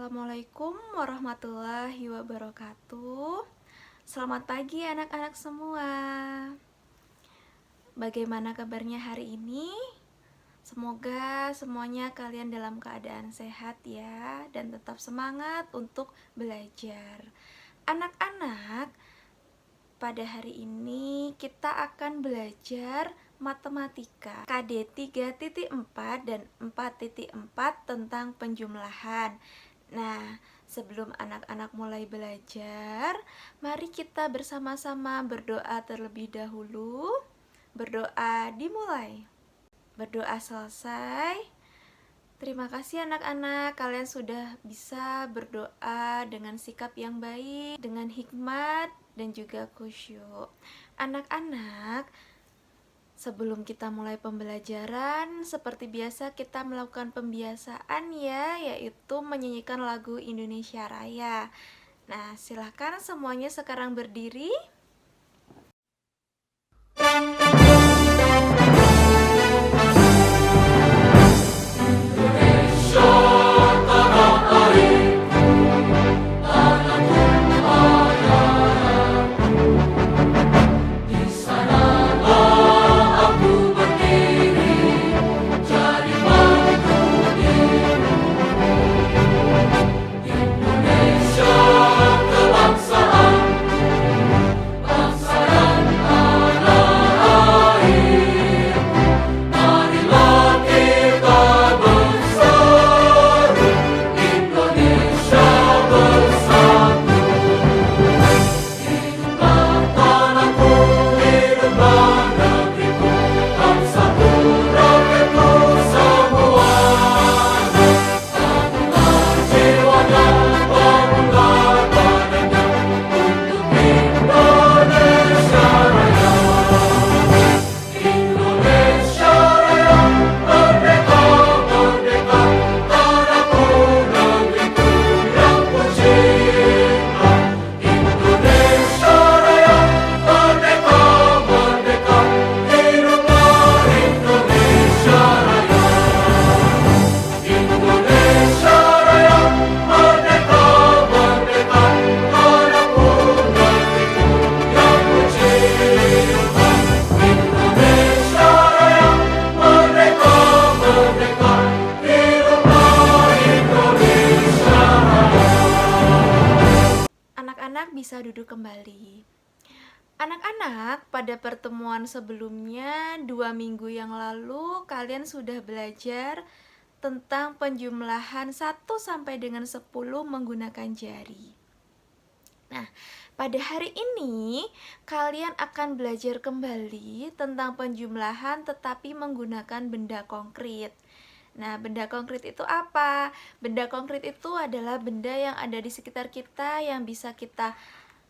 Assalamualaikum warahmatullahi wabarakatuh. Selamat pagi anak-anak semua. Bagaimana kabarnya hari ini? Semoga semuanya kalian dalam keadaan sehat ya, dan tetap semangat untuk belajar. Anak-anak, pada hari ini kita akan belajar matematika KD 3.4 dan 4.4 tentang penjumlahan. Nah, sebelum anak-anak mulai belajar, mari kita bersama-sama berdoa terlebih dahulu. Berdoa dimulai. Berdoa selesai. Terima kasih anak-anak, kalian sudah bisa berdoa dengan sikap yang baik, dengan hikmat dan juga khusyuk. Anak-anak, sebelum kita mulai pembelajaran, seperti biasa kita melakukan pembiasaan ya, yaitu menyanyikan lagu Indonesia Raya. Nah, silahkan semuanya sekarang berdiri. Anak-anak bisa duduk kembali. Anak-anak, pada pertemuan sebelumnya 2 minggu yang lalu kalian sudah belajar tentang penjumlahan 1 sampai dengan 10 menggunakan jari. Nah, pada hari ini kalian akan belajar kembali tentang penjumlahan tetapi menggunakan benda konkret. Nah, benda konkret itu apa? Benda konkret itu adalah benda yang ada di sekitar kita yang bisa kita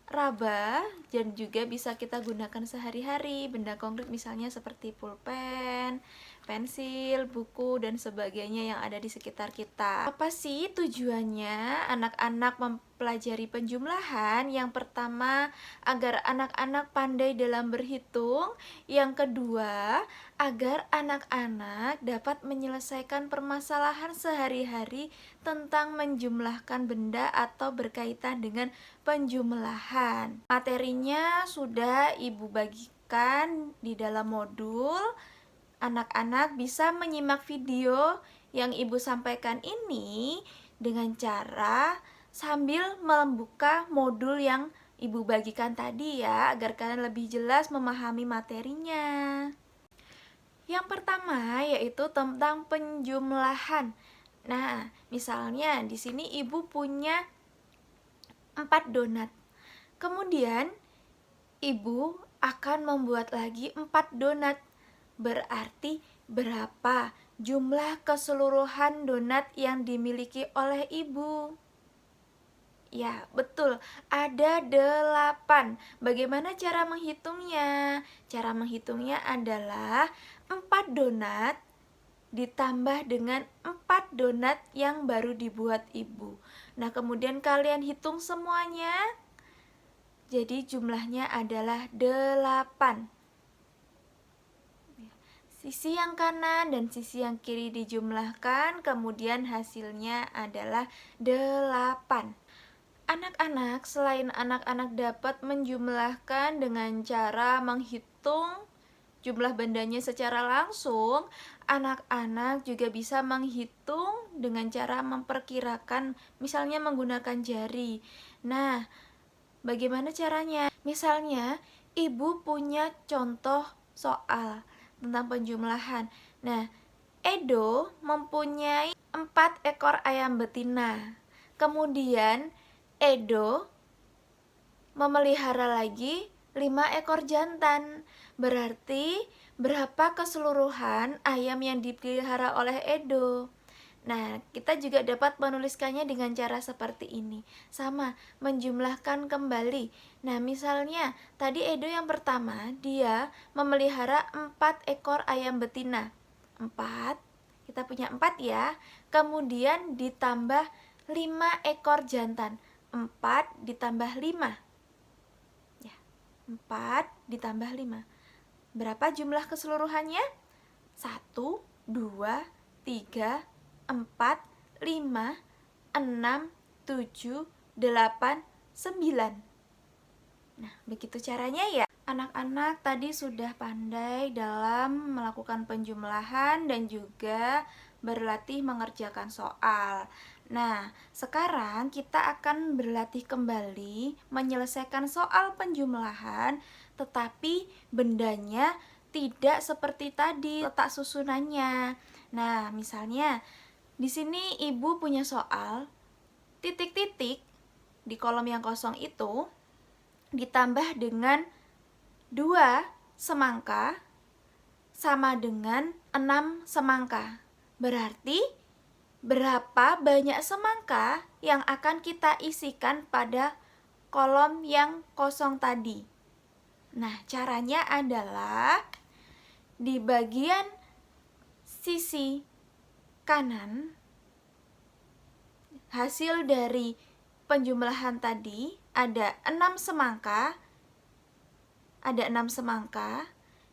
raba dan juga bisa kita gunakan sehari-hari. Benda konkret misalnya seperti pulpen, pensil, buku, dan sebagainya yang ada di sekitar kita. Apa sih tujuannya anak-anak mempelajari penjumlahan? Yang pertama, agar anak-anak pandai dalam berhitung. Yang kedua, agar anak-anak dapat menyelesaikan permasalahan sehari-hari tentang menjumlahkan benda atau berkaitan dengan penjumlahan. Materinya sudah Ibu bagikan di dalam modul. Anak-anak bisa menyimak video yang Ibu sampaikan ini dengan cara sambil membuka modul yang Ibu bagikan tadi ya, agar kalian lebih jelas memahami materinya. Yang pertama yaitu tentang penjumlahan. Nah, misalnya di sini Ibu punya 4 donat. Kemudian Ibu akan membuat lagi 4 donat. Berarti berapa jumlah keseluruhan donat yang dimiliki oleh Ibu? Ya, betul. Ada 8. Bagaimana cara menghitungnya? Cara menghitungnya adalah 4 donat ditambah dengan 4 donat yang baru dibuat Ibu. Nah, kemudian kalian hitung semuanya. Jadi jumlahnya adalah 8. Sisi yang kanan dan sisi yang kiri dijumlahkan, kemudian hasilnya adalah 8. Anak-anak, selain anak-anak dapat menjumlahkan dengan cara menghitung jumlah bandanya secara langsung, anak-anak juga bisa menghitung dengan cara memperkirakan, misalnya menggunakan jari. Nah, bagaimana caranya? Misalnya, ibu punya contoh soal tentang penjumlahan. Nah, Edo mempunyai 4 ekor ayam betina. Kemudian, Edo memelihara lagi 5 ekor jantan. Berarti berapa keseluruhan ayam yang dipelihara oleh Edo? Nah, kita juga dapat menuliskannya dengan cara seperti ini. Sama, menjumlahkan kembali. Nah, misalnya tadi Edo yang pertama, dia memelihara 4 ekor ayam betina. 4, kita punya 4 ya. Kemudian ditambah 5 ekor jantan. 4 ditambah 5. Ya, 4 ditambah 5. Berapa jumlah keseluruhannya? 1, 2, 3, 4, 5, 6, 7, 8, 9. Nah, begitu caranya ya. Anak-anak tadi sudah pandai dalam melakukan penjumlahan dan juga berlatih mengerjakan soal. Nah, sekarang kita akan berlatih kembali menyelesaikan soal penjumlahan, tetapi bendanya tidak seperti tadi letak susunannya. Nah, misalnya di sini ibu punya soal titik-titik di kolom yang kosong itu ditambah dengan 2 semangka sama dengan 6 semangka. Berarti berapa banyak semangka yang akan kita isikan pada kolom yang kosong tadi? Nah, caranya adalah di bagian sisi kanan, hasil dari penjumlahan tadi ada 6 semangka,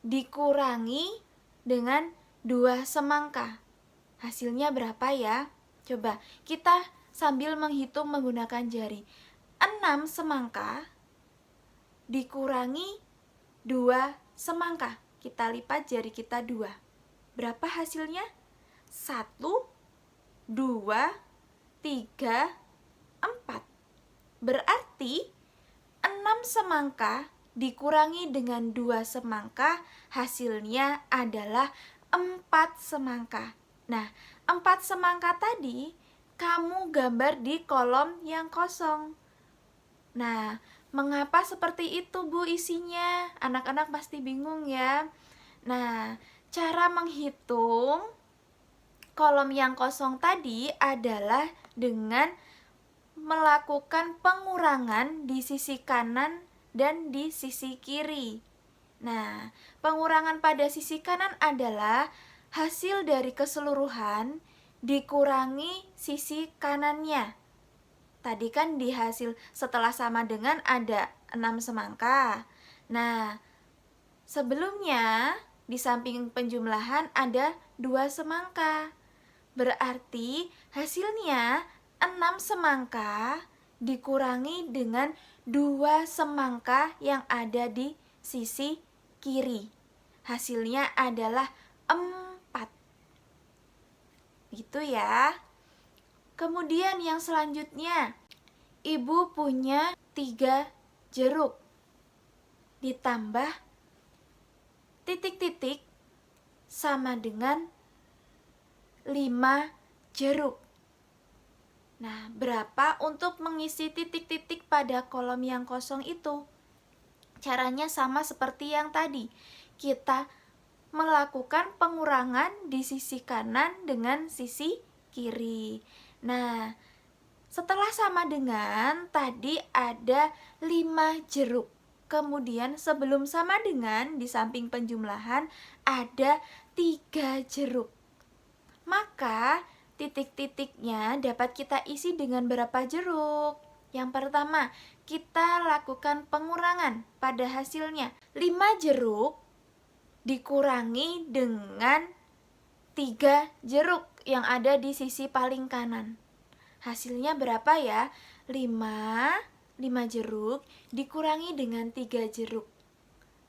dikurangi dengan 2 semangka. Hasilnya berapa ya? Coba kita sambil menghitung menggunakan jari. 6 semangka dikurangi 2 semangka. Kita lipat jari kita 2. Berapa hasilnya? 1, 2, 3, 4. Berarti 6 semangka dikurangi dengan 2 semangka, hasilnya adalah 4 semangka. Nah, 4 semangka tadi kamu gambar di kolom yang kosong. Nah, mengapa seperti itu, Bu, isinya? Anak-anak pasti bingung ya. Nah, cara menghitung kolom yang kosong tadi adalah dengan melakukan pengurangan di sisi kanan dan di sisi kiri. Nah, pengurangan pada sisi kanan adalah hasil dari keseluruhan dikurangi sisi kanannya. Tadi kan di hasil setelah sama dengan ada 6 semangka. Nah, sebelumnya di samping penjumlahan ada 2 semangka. Berarti hasilnya 6 semangka dikurangi dengan 2 semangka yang ada di sisi kiri. Hasilnya adalah 4. Gitu ya. Kemudian yang selanjutnya, ibu punya 3 jeruk. Ditambah titik-titik sama dengan 5 jeruk. Nah, berapa untuk mengisi titik-titik pada kolom yang kosong itu? Caranya sama seperti yang tadi. Kita melakukan pengurangan di sisi kanan dengan sisi kiri. Nah, setelah sama dengan tadi ada 5 jeruk. Kemudian sebelum sama dengan di samping penjumlahan ada 3 jeruk. Maka titik-titiknya dapat kita isi dengan berapa jeruk? Yang pertama, kita lakukan pengurangan pada hasilnya. 5 jeruk dikurangi dengan 3 jeruk yang ada di sisi paling kanan. Hasilnya berapa ya? 5 jeruk dikurangi dengan 3 jeruk.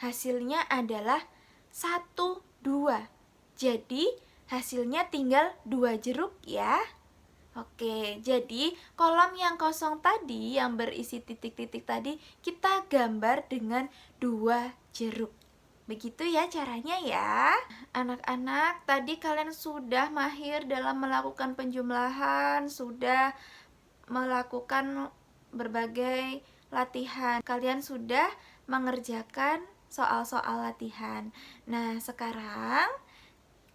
Hasilnya adalah 1, 2. Jadi hasilnya tinggal 2 jeruk ya. Oke, jadi kolom yang kosong tadi yang berisi titik-titik tadi kita gambar dengan 2 jeruk. Begitu ya caranya ya. Anak-anak, tadi kalian sudah mahir dalam melakukan penjumlahan, sudah melakukan berbagai latihan. Kalian sudah mengerjakan soal-soal latihan. Nah, sekarang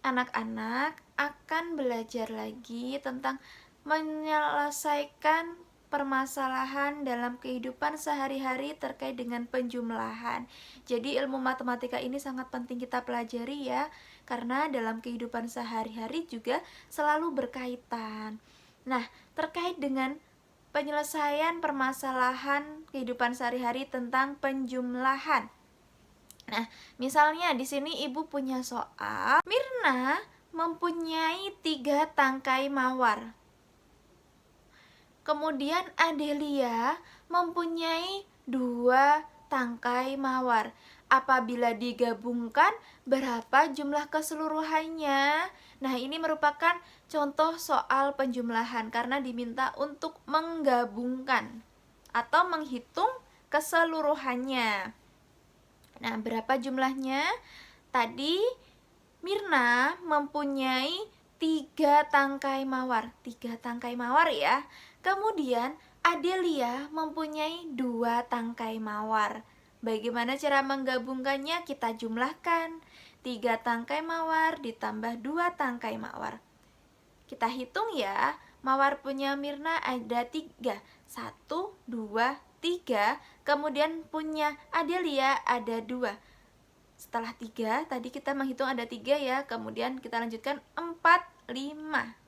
anak-anak akan belajar lagi tentang menyelesaikan permasalahan dalam kehidupan sehari-hari terkait dengan penjumlahan. Jadi ilmu matematika ini sangat penting kita pelajari ya, karena dalam kehidupan sehari-hari juga selalu berkaitan. Nah, terkait dengan penyelesaian permasalahan kehidupan sehari-hari tentang penjumlahan. Nah, misalnya di sini ibu punya soal, Mirna mempunyai 3 tangkai mawar. Kemudian Adelia mempunyai 2 tangkai mawar. Apabila digabungkan, berapa jumlah keseluruhannya? Nah, ini merupakan contoh soal penjumlahan karena diminta untuk menggabungkan atau menghitung keseluruhannya. Nah, berapa jumlahnya? Tadi Mirna mempunyai 3 tangkai mawar. 3 tangkai mawar ya. Kemudian Adelia mempunyai 2 tangkai mawar. Bagaimana cara menggabungkannya? Kita jumlahkan. 3 tangkai mawar ditambah 2 tangkai mawar. Kita hitung ya. Mawar punya Mirna ada 3. 1, 2, 3. Kemudian punya Adelia ada 2. Setelah 3, tadi kita menghitung ada 3 ya. Kemudian kita lanjutkan 4, 5.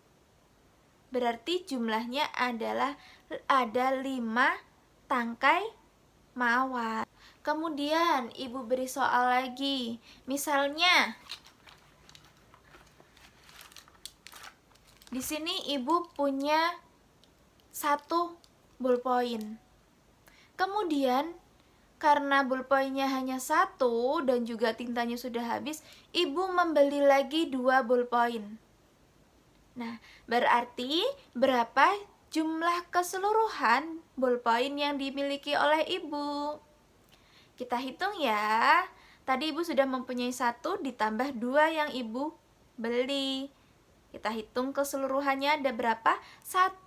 Berarti jumlahnya adalah ada 5 tangkai mawar. Kemudian ibu beri soal lagi. Misalnya di sini ibu punya 1 ballpoint. Kemudian karena ballpointnya hanya 1 dan juga tintanya sudah habis, ibu membeli lagi 2 ballpoint. Nah, berarti berapa jumlah keseluruhan ballpoint yang dimiliki oleh ibu? Kita hitung ya. Tadi ibu sudah mempunyai 1 ditambah 2 yang ibu beli. Kita hitung keseluruhannya ada berapa? 1,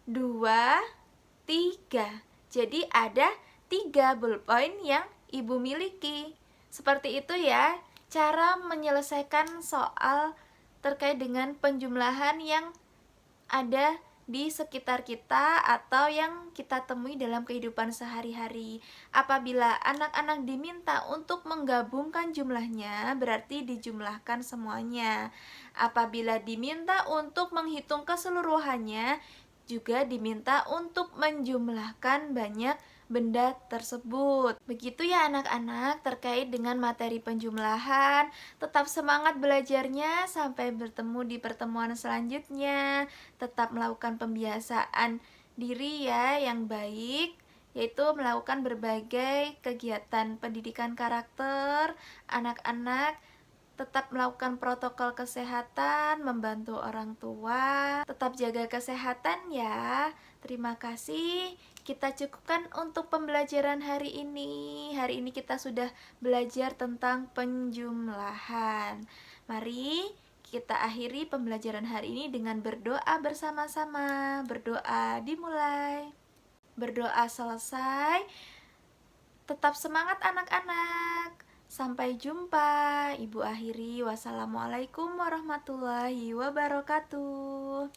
2, 3. Jadi ada 3 ballpoint yang ibu miliki. Seperti itu ya cara menyelesaikan soal terkait dengan penjumlahan yang ada di sekitar kita atau yang kita temui dalam kehidupan sehari-hari. Apabila anak-anak diminta untuk menggabungkan jumlahnya, berarti dijumlahkan semuanya. Apabila diminta untuk menghitung keseluruhannya, juga diminta untuk menjumlahkan banyak benda tersebut. Begitu ya anak-anak terkait dengan materi penjumlahan. Tetap semangat belajarnya, sampai bertemu di pertemuan selanjutnya. Tetap melakukan pembiasaan diri ya yang baik, yaitu melakukan berbagai kegiatan pendidikan karakter. Anak-anak tetap melakukan protokol kesehatan, membantu orang tua, tetap jaga kesehatan ya. Terima kasih. Kita cukupkan untuk pembelajaran hari ini. Hari ini kita sudah belajar tentang penjumlahan. Mari kita akhiri pembelajaran hari ini dengan berdoa bersama-sama. Berdoa dimulai. Berdoa selesai. Tetap semangat anak-anak. Sampai jumpa. Ibu akhiri. Wassalamualaikum warahmatullahi wabarakatuh.